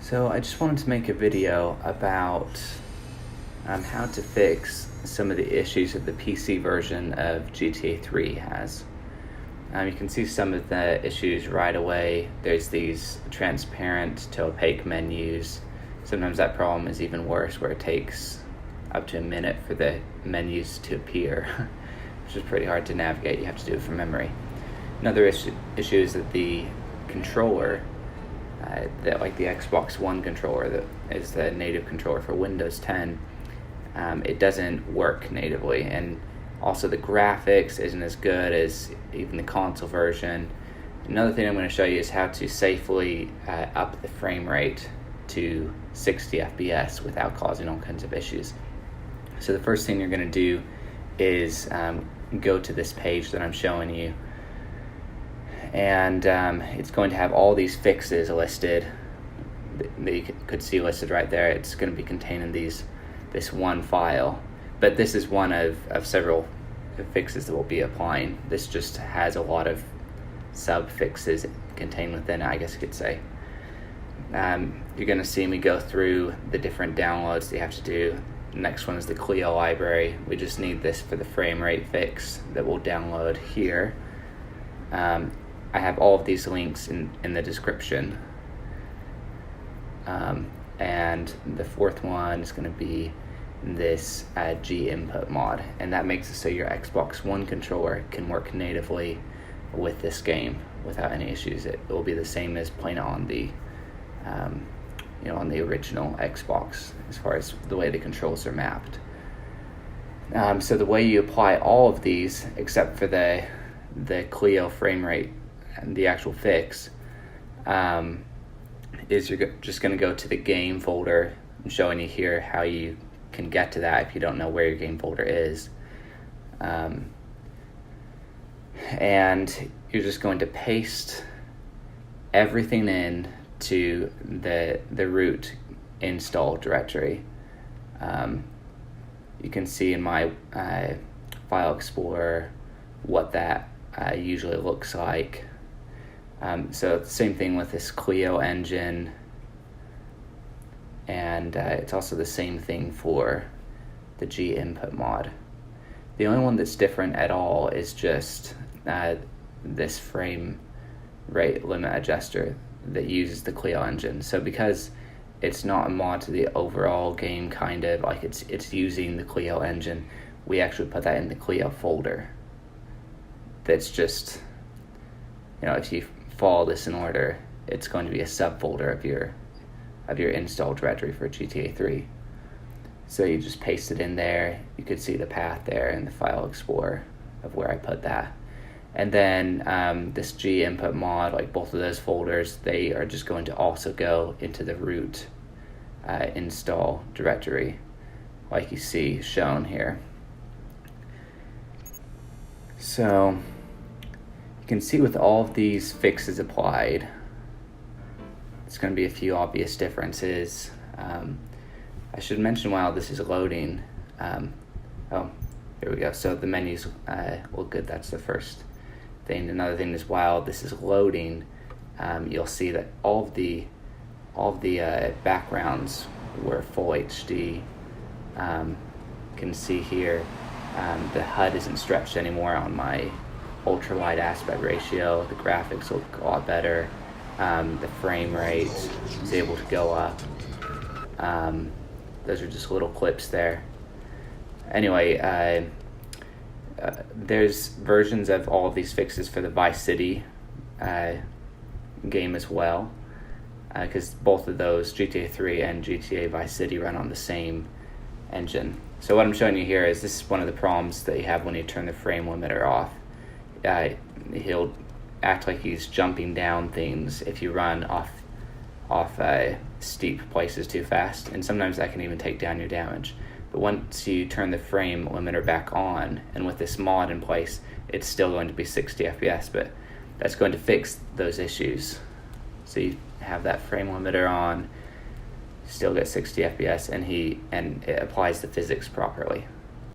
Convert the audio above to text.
So I just wanted to make a video about how to fix some of the issues that the PC version of GTA 3 has. You can see some of the issues right away. There's these transparent to opaque menus. Sometimes that problem is even worse, where it takes up to a minute for the menus to appear, which is pretty hard to navigate. You have to do it from memory. Another issue is that the controller, that like the Xbox One controller that is the native controller for Windows 10, it doesn't work natively, and also the graphics isn't as good as even the console version. Another thing I'm going to show you is how to safely up the frame rate to 60 FPS without causing all kinds of issues. So the first thing you're going to do is go to this page that I'm showing you, and it's going to have all these fixes listed that you could see listed right there. It's going to be containing this one file, but this is one of several fixes that we'll be applying. This just has a lot of sub fixes contained within it, I guess you could say. You're going to see me go through the different downloads that you have to do. The next one is the CLEO library. We just need this for the frame rate fix that we'll download here. I have all of these links in the description. And the fourth one is going to be this G input mod, and that makes it so your Xbox One controller can work natively with this game without any issues. It will be the same as playing it on the on the original Xbox as far as the way the controls are mapped. So the way you apply all of these, except for the CLEO frame rate and the actual fix, is you're just going to go to the game folder. I'm showing you here how you can get to that if you don't know where your game folder is. And you're just going to paste everything in to the root install directory. You can see in my file explorer what that usually looks like. So same thing with this CLEO engine, and it's also the same thing for the G input mod. The only one that's different at all is just this frame rate limit adjuster that uses the CLEO engine. So because it's not a mod to the overall game, kind of like it's using the CLEO engine, we actually put that in the CLEO folder. That's just, if you follow this in order, it's going to be a subfolder of your install directory for GTA 3. So you just paste it in there. You could see the path there in the file explorer of where I put that. And then this G input mod, like both of those folders, they are just going to also go into the root install directory, like you see shown here. So you can see with all of these fixes applied, it's going to be a few obvious differences. I should mention while this is loading, oh, here we go. So the menus look good. That's the first thing. Another thing is, while this is loading, you'll see that all of the backgrounds were full HD. You can see here the HUD isn't stretched anymore on my ultra wide aspect ratio. The graphics look a lot better. The frame rate is able to go up. Those are just little clips there. Anyway, there's versions of all of these fixes for the Vice City game as well, because both of those, GTA 3 and GTA Vice City, run on the same engine. So what I'm showing you here is this is one of the problems that you have when you turn the frame limiter off. He'll act like he's jumping down things if you run off steep places too fast, and sometimes that can even take down your damage. But once you turn the frame limiter back on, and with this mod in place, it's still going to be 60 FPS, but that's going to fix those issues. So you have that frame limiter on, still get 60 FPS, and it applies the physics properly.